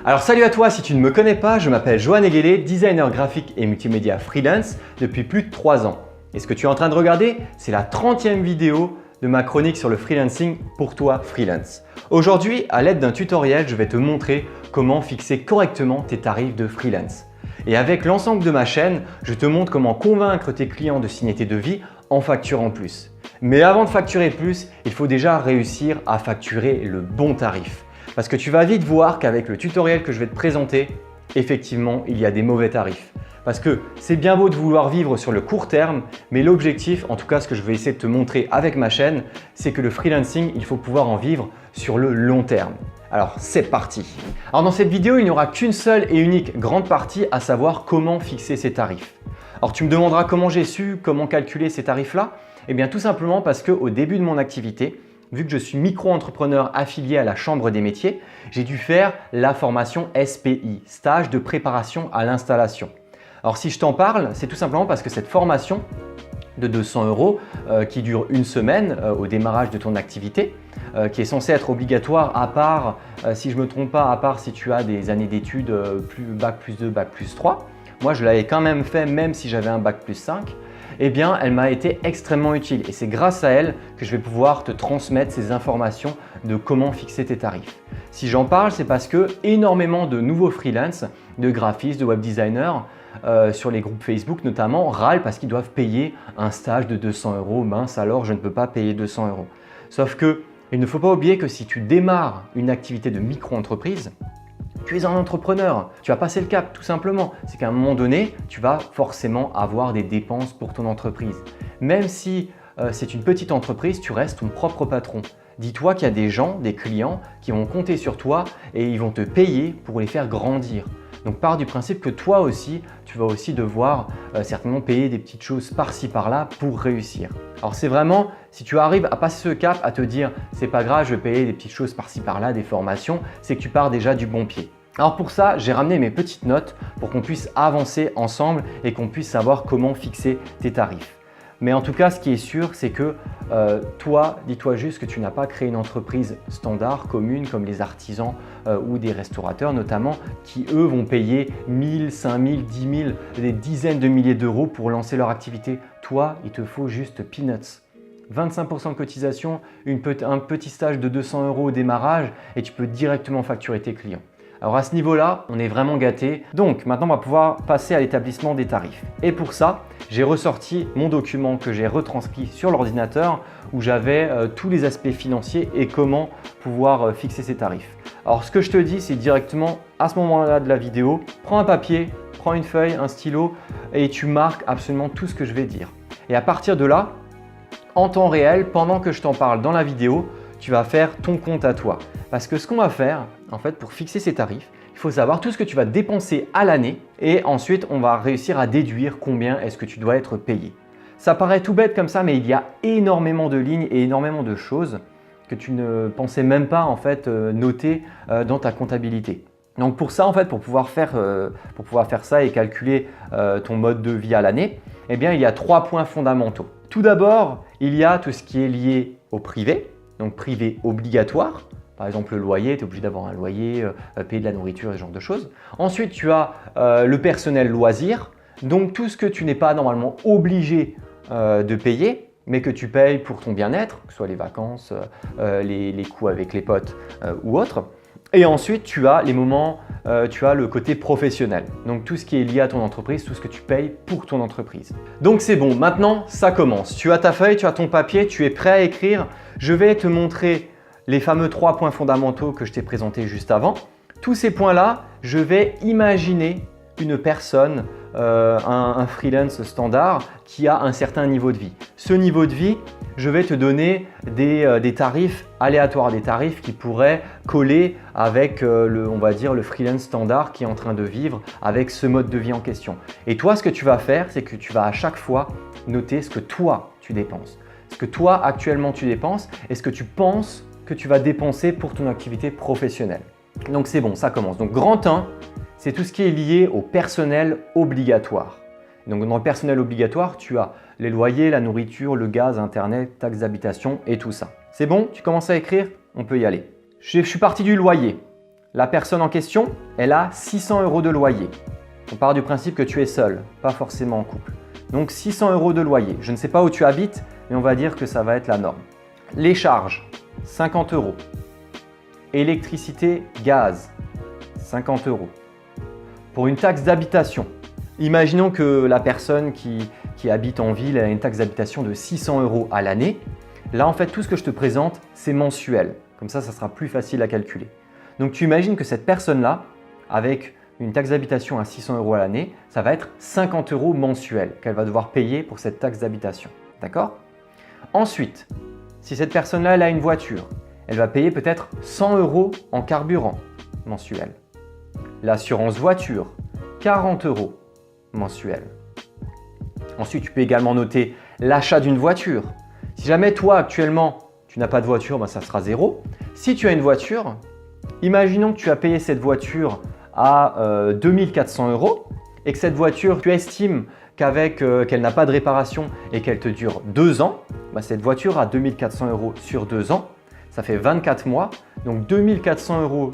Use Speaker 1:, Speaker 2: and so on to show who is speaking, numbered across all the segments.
Speaker 1: Alors salut à toi, si tu ne me connais pas, je m'appelle Johan Eguélé, designer graphique et multimédia freelance depuis plus de 3 ans. Et ce que tu es en train de regarder, c'est la 30e vidéo de ma chronique sur le freelancing pour toi freelance. Aujourd'hui, à l'aide d'un tutoriel, je vais te montrer comment fixer correctement tes tarifs de freelance. Et avec l'ensemble de ma chaîne, je te montre comment convaincre tes clients de signer tes devis en facturant plus. Mais avant de facturer plus, il faut déjà réussir à facturer le bon tarif. Parce que tu vas vite voir qu'avec le tutoriel que je vais te présenter, effectivement, il y a des mauvais tarifs. Parce que c'est bien beau de vouloir vivre sur le court terme, mais l'objectif, en tout cas ce que je vais essayer de te montrer avec ma chaîne, c'est que le freelancing, il faut pouvoir en vivre sur le long terme. Alors c'est parti. Alors dans cette vidéo, il n'y aura qu'une seule et unique grande partie, à savoir comment fixer ces tarifs. Alors tu me demanderas comment j'ai su, comment calculer ces tarifs-là? Eh bien tout simplement parce qu'au début de mon activité, vu que je suis micro-entrepreneur affilié à la Chambre des métiers, j'ai dû faire la formation SPI, stage de préparation à l'installation. Alors si je t'en parle, c'est tout simplement parce que cette formation de 200 € qui dure une semaine au démarrage de ton activité, qui est censée être obligatoire à part, si je ne me trompe pas, à part si tu as des années d'études bac plus 2, bac plus 3. Moi, je l'avais quand même fait même si j'avais un bac plus 5. Eh bien, elle m'a été extrêmement utile et c'est grâce à elle que je vais pouvoir te transmettre ces informations de comment fixer tes tarifs. Si j'en parle, c'est parce que énormément de nouveaux freelance, de graphistes, de web designers, sur les groupes Facebook notamment, râlent parce qu'ils doivent payer un stage de 200 €. Mince, alors je ne peux pas payer 200 €. Sauf que il ne faut pas oublier que si tu démarres une activité de micro-entreprise, tu es un entrepreneur, tu vas passer le cap tout simplement. C'est qu'à un moment donné, tu vas forcément avoir des dépenses pour ton entreprise. Même si c'est une petite entreprise, tu restes ton propre patron. Dis-toi qu'il y a des gens, des clients qui vont compter sur toi et ils vont te payer pour les faire grandir. Donc pars du principe que toi aussi, tu vas aussi devoir certainement payer des petites choses par-ci par-là pour réussir. Alors c'est vraiment, si tu arrives à passer ce cap, à te dire c'est pas grave, je vais payer des petites choses par-ci par-là, des formations, c'est que tu pars déjà du bon pied. Alors pour ça, j'ai ramené mes petites notes pour qu'on puisse avancer ensemble et qu'on puisse savoir comment fixer tes tarifs. Mais en tout cas, ce qui est sûr, c'est que toi, dis-toi juste que tu n'as pas créé une entreprise standard, commune, comme les artisans ou des restaurateurs notamment, qui eux vont payer 1000, 5000, 10 000, des dizaines de milliers d'euros pour lancer leur activité. Toi, il te faut juste peanuts. 25% de cotisation, un petit stage de 200 € au démarrage et tu peux directement facturer tes clients. Alors à ce niveau-là, on est vraiment gâté. Donc maintenant, on va pouvoir passer à l'établissement des tarifs. Et pour ça, j'ai ressorti mon document que j'ai retranscrit sur l'ordinateur où j'avais tous les aspects financiers et comment pouvoir fixer ces tarifs. Alors ce que je te dis, c'est directement à ce moment-là de la vidéo, prends un papier, prends une feuille, un stylo et tu marques absolument tout ce que je vais dire. Et à partir de là, en temps réel, pendant que je t'en parle dans la vidéo, tu vas faire ton compte à toi. Parce que ce qu'on va faire, en fait, pour fixer ces tarifs, il faut savoir tout ce que tu vas dépenser à l'année et ensuite, on va réussir à déduire combien est-ce que tu dois être payé. Ça paraît tout bête comme ça, mais il y a énormément de lignes et énormément de choses que tu ne pensais même pas en fait noter dans ta comptabilité. Donc pour ça, en fait, pour pouvoir faire ça et calculer ton mode de vie à l'année, eh bien, il y a 3 points fondamentaux. Tout d'abord, il y a tout ce qui est lié au privé, donc privé obligatoire. Par exemple, le loyer, tu es obligé d'avoir un loyer, payer de la nourriture et ce genre de choses. Ensuite, tu as le personnel loisir, donc tout ce que tu n'es pas normalement obligé de payer, mais que tu payes pour ton bien-être, que ce soit les vacances, les coups avec les potes ou autres. Et ensuite, tu as les moments, tu as le côté professionnel. Donc tout ce qui est lié à ton entreprise, tout ce que tu payes pour ton entreprise. Donc c'est bon, maintenant ça commence. Tu as ta feuille, tu as ton papier, tu es prêt à écrire. Je vais te montrer les fameux 3 points fondamentaux que je t'ai présentés juste avant. Tous ces points-là, je vais imaginer une personne, un freelance standard qui a un certain niveau de vie. Ce niveau de vie, je vais te donner des tarifs aléatoires, des tarifs qui pourraient coller avec on va dire le freelance standard qui est en train de vivre avec ce mode de vie en question. Et toi, ce que tu vas faire, c'est que tu vas à chaque fois noter ce que toi tu dépenses, ce que toi actuellement tu dépenses et ce que tu penses que tu vas dépenser pour ton activité professionnelle. Donc c'est bon, ça commence. Donc grand 1, c'est tout ce qui est lié au personnel obligatoire. Donc dans le personnel obligatoire, tu as les loyers, la nourriture, le gaz, internet, taxes d'habitation et tout ça. C'est bon? Tu commences à écrire? On peut y aller. Je suis parti du loyer. La personne en question, elle a 600 € de loyer. On part du principe que tu es seul, pas forcément en couple. Donc 600 € de loyer. Je ne sais pas où tu habites, mais on va dire que ça va être la norme. Les charges, 50 €. Électricité, gaz, 50 €. Pour une taxe d'habitation, imaginons que la personne qui habite en ville a une taxe d'habitation de 600 € à l'année. Là, en fait, tout ce que je te présente, c'est mensuel. Comme ça sera plus facile à calculer. Donc, tu imagines que cette personne-là, avec une taxe d'habitation à 600 € à l'année, ça va être 50 € mensuel qu'elle va devoir payer pour cette taxe d'habitation. D'accord? Ensuite, si cette personne-là, elle a une voiture, elle va payer peut-être 100 € en carburant mensuel. L'assurance voiture, 40 € mensuel. Ensuite, tu peux également noter l'achat d'une voiture. Si jamais toi, actuellement, tu n'as pas de voiture, ben ça sera 0. Si tu as une voiture, imaginons que tu as payé cette voiture à 2400 € et que cette voiture, tu estimes qu'elle n'a pas de réparation et qu'elle te dure 2 ans, ben cette voiture à 2400 € sur 2 ans, ça fait 24 mois. Donc 2400 €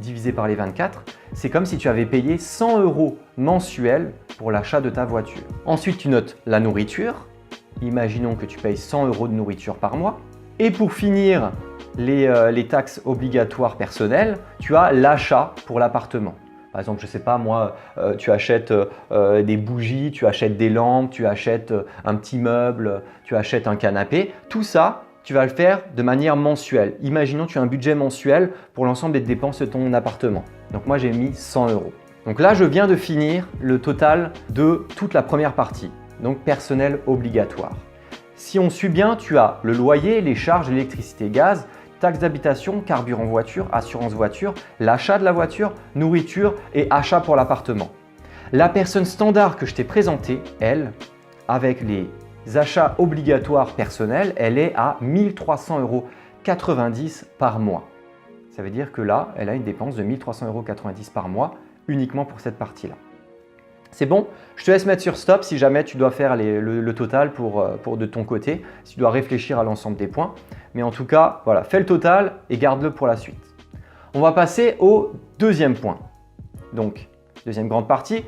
Speaker 1: divisé par les 24, c'est comme si tu avais payé 100 € mensuels pour l'achat de ta voiture. Ensuite, tu notes la nourriture. Imaginons que tu payes 100 € de nourriture par mois. Et pour finir, les taxes obligatoires personnelles, tu as l'achat pour l'appartement. Par exemple, je ne sais pas moi, tu achètes des bougies, tu achètes des lampes, tu achètes un petit meuble, tu achètes un canapé. Tout ça, tu vas le faire de manière mensuelle. Imaginons que tu as un budget mensuel pour l'ensemble des dépenses de ton appartement. Donc moi, j'ai mis 100 €. Donc là, je viens de finir le total de toute la première partie, donc personnel obligatoire. Si on suit bien, tu as le loyer, les charges, l'électricité, gaz, taxe d'habitation, carburant voiture, assurance voiture, l'achat de la voiture, nourriture et achat pour l'appartement. La personne standard que je t'ai présentée, elle, avec les achats obligatoires personnels, elle est à 1390 € par mois. Ça veut dire que là, elle a une dépense de 1390 € par mois uniquement pour cette partie-là. C'est bon? Je te laisse mettre sur stop si jamais tu dois faire le total de ton côté, si tu dois réfléchir à l'ensemble des points. Mais en tout cas, voilà, fais le total et garde-le pour la suite. On va passer au deuxième point. Donc, deuxième grande partie,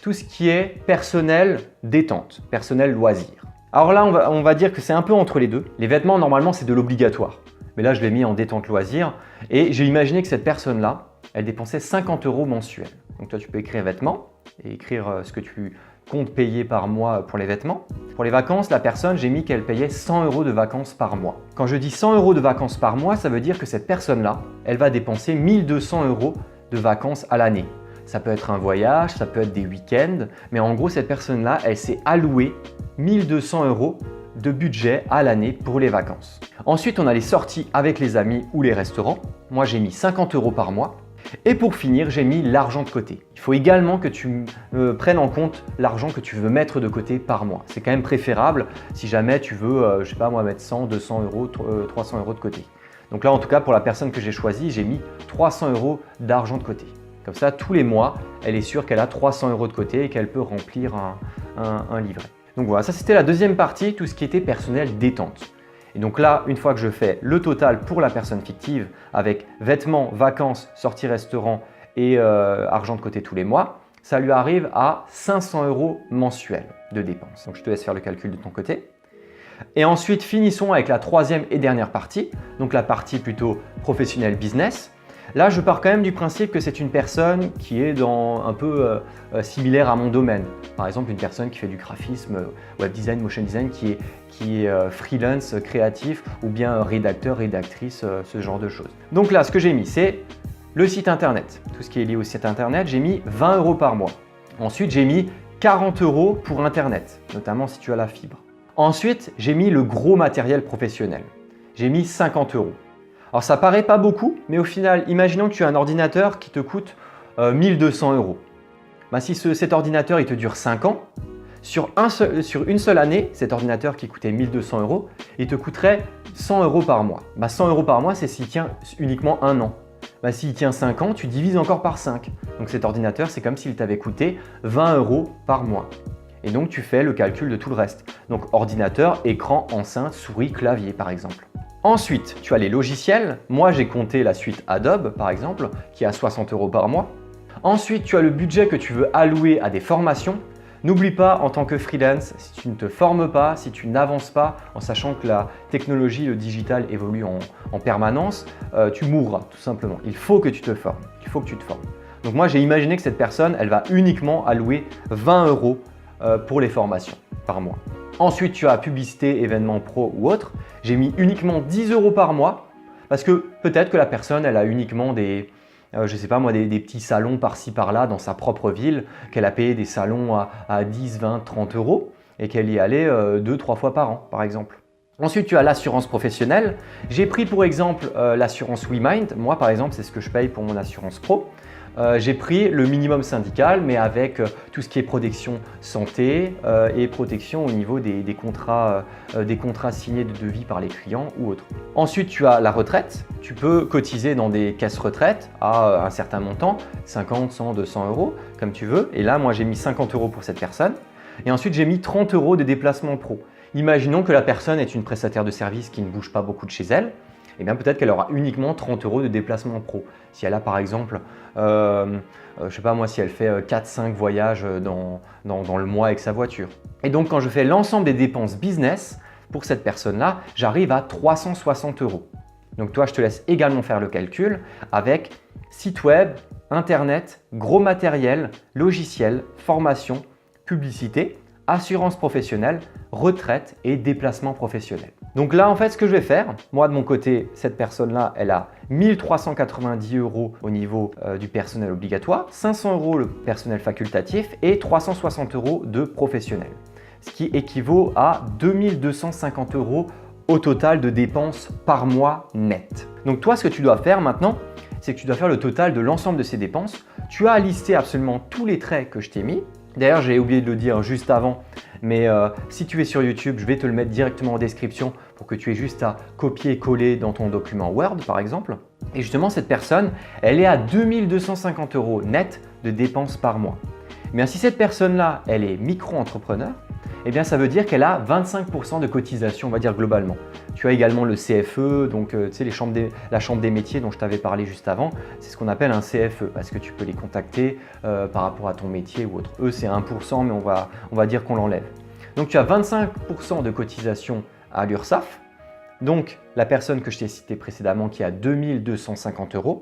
Speaker 1: tout ce qui est personnel détente, personnel loisir. Alors là, on va dire que c'est un peu entre les deux. Les vêtements, normalement, c'est de l'obligatoire. Mais là, je l'ai mis en détente loisir et j'ai imaginé que cette personne-là, elle dépensait 50 € mensuels. Donc toi, tu peux écrire vêtements et écrire ce que tu comptes payer par mois pour les vêtements. Pour les vacances, la personne, j'ai mis qu'elle payait 100 € de vacances par mois. Quand je dis 100 € de vacances par mois, ça veut dire que cette personne-là, elle va dépenser 1200 € de vacances à l'année. Ça peut être un voyage, ça peut être des week-ends, mais en gros, cette personne-là, elle s'est allouée 1200 € de budget à l'année pour les vacances. Ensuite, on a les sorties avec les amis ou les restaurants. Moi, j'ai mis 50 € par mois. Et pour finir, j'ai mis l'argent de côté. Il faut également que tu prennes en compte l'argent que tu veux mettre de côté par mois. C'est quand même préférable si jamais tu veux, je sais pas moi, mettre 100, 200 €, 300 € de côté. Donc là, en tout cas, pour la personne que j'ai choisie, j'ai mis 300 € d'argent de côté. Comme ça, tous les mois, elle est sûre qu'elle a 300 € de côté et qu'elle peut remplir un livret. Donc voilà, ça c'était la deuxième partie, tout ce qui était personnel détente. Et donc là, une fois que je fais le total pour la personne fictive avec vêtements, vacances, sorties restaurant et argent de côté tous les mois, ça lui arrive à 500 € mensuels de dépenses. Donc je te laisse faire le calcul de ton côté. Et ensuite, finissons avec la troisième et dernière partie, donc la partie plutôt professionnelle business. Là, je pars quand même du principe que c'est une personne qui est un peu similaire à mon domaine. Par exemple, une personne qui fait du graphisme, web design, motion design, qui est freelance, créatif ou bien rédacteur, rédactrice, ce genre de choses. Donc là, ce que j'ai mis, c'est le site internet. Tout ce qui est lié au site internet, j'ai mis 20 € par mois. Ensuite, j'ai mis 40 € pour internet, notamment si tu as la fibre. Ensuite, j'ai mis le gros matériel professionnel. J'ai mis 50 €. Alors ça paraît pas beaucoup, mais au final, imaginons que tu as un ordinateur qui te coûte 1200 €. Ben, si cet ordinateur il te dure 5 ans, sur une seule année, cet ordinateur qui coûtait 1200 €, il te coûterait 100 € par mois. Ben, 100 € par mois, c'est s'il tient uniquement un an. Ben, s'il tient 5 ans, tu divises encore par 5. Donc cet ordinateur, c'est comme s'il t'avait coûté 20 € par mois. Et donc tu fais le calcul de tout le reste. Donc ordinateur, écran, enceinte, souris, clavier par exemple. Ensuite, tu as les logiciels. Moi, j'ai compté la suite Adobe, par exemple, qui est à 60 € par mois. Ensuite, tu as le budget que tu veux allouer à des formations. N'oublie pas, en tant que freelance, si tu ne te formes pas, si tu n'avances pas, en sachant que la technologie, le digital évolue en permanence, tu mourras tout simplement. Il faut que tu te formes. Il faut que tu te formes. Donc moi, j'ai imaginé que cette personne, elle va uniquement allouer 20 € pour les formations par mois. Ensuite, tu as publicité, événements pro ou autre. J'ai mis uniquement 10 € par mois parce que peut-être que la personne, elle a uniquement des petits salons par-ci par-là dans sa propre ville, qu'elle a payé des salons à 10, 20, 30 € et qu'elle y allait 2-3 fois par an, par exemple. Ensuite, tu as l'assurance professionnelle. J'ai pris pour exemple l'assurance WeMind. Moi, par exemple, c'est ce que je paye pour mon assurance pro. J'ai pris le minimum syndical, mais avec tout ce qui est protection santé et protection au niveau des contrats signés de devis par les clients ou autres. Ensuite, tu as la retraite. Tu peux cotiser dans des caisses retraite à un certain montant, 50, 100, 200 € comme tu veux. Et là, moi, j'ai mis 50 € pour cette personne. Et ensuite, j'ai mis 30 € de déplacement pro. Imaginons que la personne est une prestataire de service qui ne bouge pas beaucoup de chez elle. Eh bien peut-être qu'elle aura uniquement 30 € de déplacement pro. Si elle a par exemple, je ne sais pas moi, si elle fait 4-5 voyages dans le mois avec sa voiture. Et donc quand je fais l'ensemble des dépenses business pour cette personne-là, j'arrive à 360 €. Donc toi, je te laisse également faire le calcul avec site web, internet, gros matériel, logiciel, formation, publicité, assurance professionnelle, retraite et déplacement professionnel. Donc là, en fait, ce que je vais faire, moi de mon côté, cette personne-là, elle a 1390 € au niveau du personnel obligatoire, 500 € le personnel facultatif et 360 € de professionnel. Ce qui équivaut à 2250 € au total de dépenses par mois net. Donc toi, ce que tu dois faire maintenant, c'est que tu dois faire le total de l'ensemble de ces dépenses. Tu as listé absolument tous les traits que je t'ai mis. D'ailleurs, j'ai oublié de le dire juste avant, mais si tu es sur YouTube, je vais te le mettre directement en description pour que tu aies juste à copier-coller dans ton document Word par exemple. Et justement, cette personne, elle est à 2250 € net de dépenses par mois. Eh bien, si cette personne-là, elle est micro-entrepreneur, eh bien, ça veut dire qu'elle a 25 % de cotisation, on va dire globalement. Tu as également le CFE, donc tu sais, la chambre des métiers dont je t'avais parlé juste avant, c'est ce qu'on appelle un CFE parce que tu peux les contacter par rapport à ton métier ou autre. Eux, c'est 1 %, mais on va dire qu'on l'enlève. Donc, tu as 25 % de cotisation à l'URSSAF. Donc, la personne que je t'ai citée précédemment qui a 2250 €,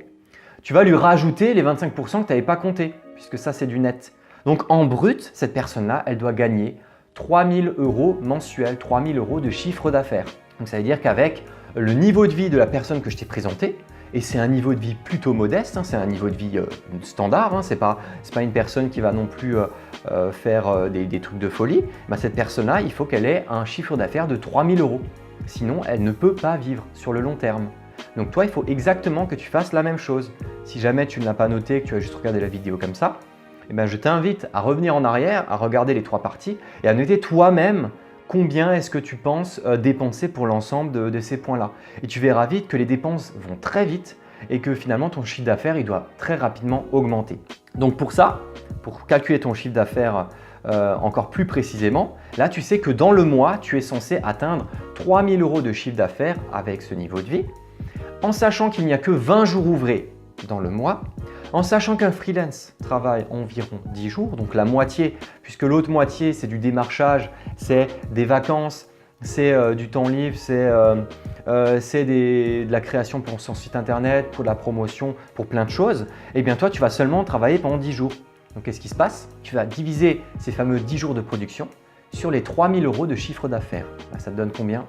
Speaker 1: tu vas lui rajouter les 25 % que tu n'avais pas compté puisque ça, c'est du net. Donc, en brut, cette personne-là, elle doit gagner 3 000 € mensuels, 3 000 € de chiffre d'affaires. Donc ça veut dire qu'avec le niveau de vie de la personne que je t'ai présenté, et c'est un niveau de vie plutôt modeste, c'est un niveau de vie standard, c'est pas une personne qui va non plus faire des trucs de folie, cette personne-là, il faut qu'elle ait un chiffre d'affaires de 3 000 €. Sinon, elle ne peut pas vivre sur le long terme. Donc toi, il faut exactement que tu fasses la même chose. Si jamais tu ne l'as pas noté, que tu as juste regardé la vidéo comme ça, je t'invite à revenir en arrière, à regarder les 3 parties et à noter toi-même combien est-ce que tu penses dépenser pour l'ensemble de ces points-là. Et tu verras vite que les dépenses vont très vite et que finalement ton chiffre d'affaires il doit très rapidement augmenter. Donc pour ça, pour calculer ton chiffre d'affaires encore plus précisément, là tu sais que dans le mois, tu es censé atteindre 3 000 € de chiffre d'affaires avec ce niveau de vie, en sachant qu'il n'y a que 20 jours ouvrés dans le mois, en sachant qu'un freelance travaille environ 10 jours, donc la moitié, puisque l'autre moitié c'est du démarchage, c'est des vacances, c'est du temps libre, c'est de la création pour son site internet, pour la promotion, pour plein de choses, et bien toi tu vas seulement travailler pendant 10 jours. Donc qu'est-ce qui se passe? Tu vas diviser ces fameux 10 jours de production sur les 3 000 € de chiffre d'affaires. Ça te donne combien?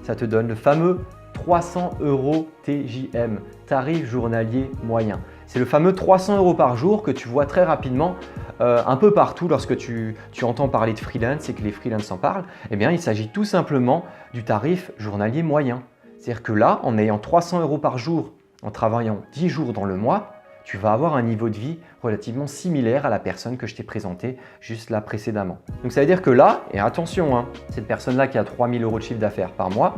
Speaker 1: Ça te donne le fameux 300 € TJM, tarif journalier moyen. C'est le fameux 300 € par jour que tu vois très rapidement un peu partout lorsque tu entends parler de freelance et que les freelances en parlent. Eh bien, il s'agit tout simplement du tarif journalier moyen. C'est-à-dire que là, en ayant 300 € par jour, en travaillant 10 jours dans le mois, tu vas avoir un niveau de vie relativement similaire à la personne que je t'ai présentée juste là précédemment. Donc ça veut dire que là, et attention, cette personne-là qui a 3 000 € de chiffre d'affaires par mois,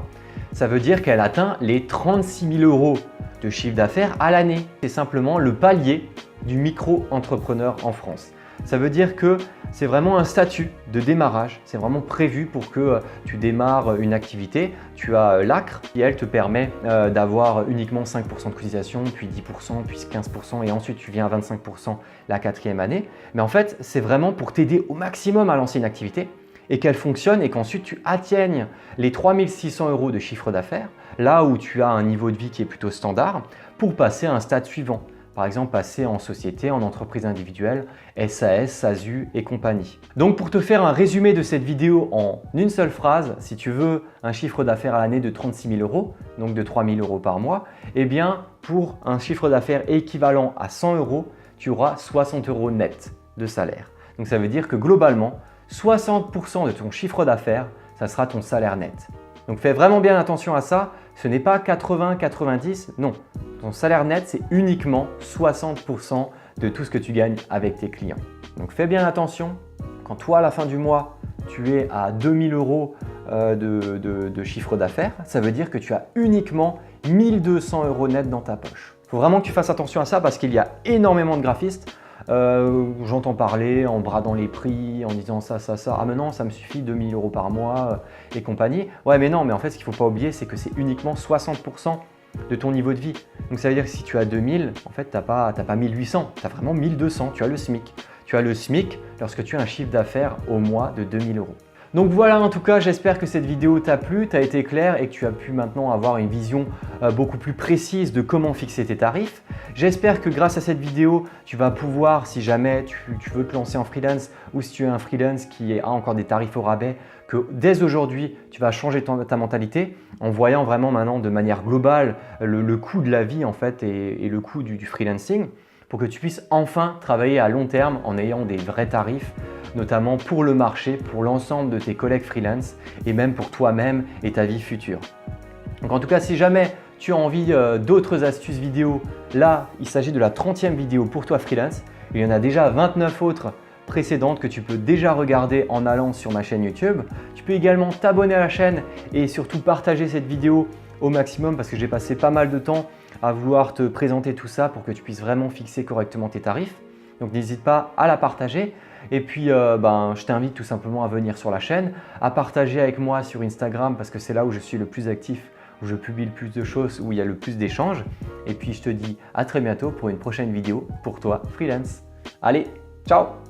Speaker 1: ça veut dire qu'elle atteint les 36 000 € de chiffre d'affaires à l'année. C'est simplement le palier du micro-entrepreneur en France. Ça veut dire que c'est vraiment un statut de démarrage. C'est vraiment prévu pour que tu démarres une activité. Tu as l'ACRE qui, elle, te permet d'avoir uniquement 5% de cotisation, puis 10%, puis 15% et ensuite tu viens à 25% la 4e année. Mais en fait, c'est vraiment pour t'aider au maximum à lancer une activité et qu'elle fonctionne et qu'ensuite tu atteignes les 3 600 € de chiffre d'affaires, là où tu as un niveau de vie qui est plutôt standard, pour passer à un stade suivant. Par exemple, passer en société, en entreprise individuelle, SAS, SASU et compagnie. Donc pour te faire un résumé de cette vidéo en une seule phrase, si tu veux un chiffre d'affaires à l'année de 36 000 €, donc de 3 000 € par mois, eh bien pour un chiffre d'affaires équivalent à 100 €, tu auras 60 € net de salaire. Donc ça veut dire que globalement, 60% de ton chiffre d'affaires, ça sera ton salaire net. Donc fais vraiment bien attention à ça, ce n'est pas 80-90, non. Ton salaire net, c'est uniquement 60% de tout ce que tu gagnes avec tes clients. Donc fais bien attention, quand toi à la fin du mois, tu es à 2 000 € de chiffre d'affaires, ça veut dire que tu as uniquement 1 200 € net dans ta poche. Il faut vraiment que tu fasses attention à ça parce qu'il y a énormément de graphistes. J'entends parler en bradant les prix, en disant ça. Ah mais non, ça me suffit, 2 000 € par mois et compagnie. Ouais mais non, mais en fait ce qu'il ne faut pas oublier, c'est que c'est uniquement 60% de ton niveau de vie. Donc ça veut dire que si tu as 2000, en fait tu n'as pas 1800, tu as vraiment 1200, tu as le SMIC. Tu as le SMIC lorsque tu as un chiffre d'affaires au mois de 2000 €. Donc voilà, en tout cas, j'espère que cette vidéo t'a plu, t'a été claire et que tu as pu maintenant avoir une vision beaucoup plus précise de comment fixer tes tarifs. J'espère que grâce à cette vidéo, tu vas pouvoir, si jamais tu veux te lancer en freelance ou si tu es un freelance qui a encore des tarifs au rabais, que dès aujourd'hui, tu vas changer ta mentalité en voyant vraiment maintenant de manière globale le coût de la vie en fait et le coût du freelancing pour que tu puisses enfin travailler à long terme en ayant des vrais tarifs, notamment pour le marché, pour l'ensemble de tes collègues freelance et même pour toi-même et ta vie future. Donc en tout cas, si jamais tu as envie d'autres astuces vidéo, là, il s'agit de la 30e vidéo pour toi freelance. Il y en a déjà 29 autres précédentes que tu peux déjà regarder en allant sur ma chaîne YouTube. Tu peux également t'abonner à la chaîne et surtout partager cette vidéo au maximum parce que j'ai passé pas mal de temps à vouloir te présenter tout ça pour que tu puisses vraiment fixer correctement tes tarifs. Donc n'hésite pas à la partager. Et puis je t'invite tout simplement à venir sur la chaîne, à partager avec moi sur Instagram parce que c'est là où je suis le plus actif, où je publie le plus de choses, où il y a le plus d'échanges. Et puis je te dis à très bientôt pour une prochaine vidéo pour toi freelance. Allez, ciao!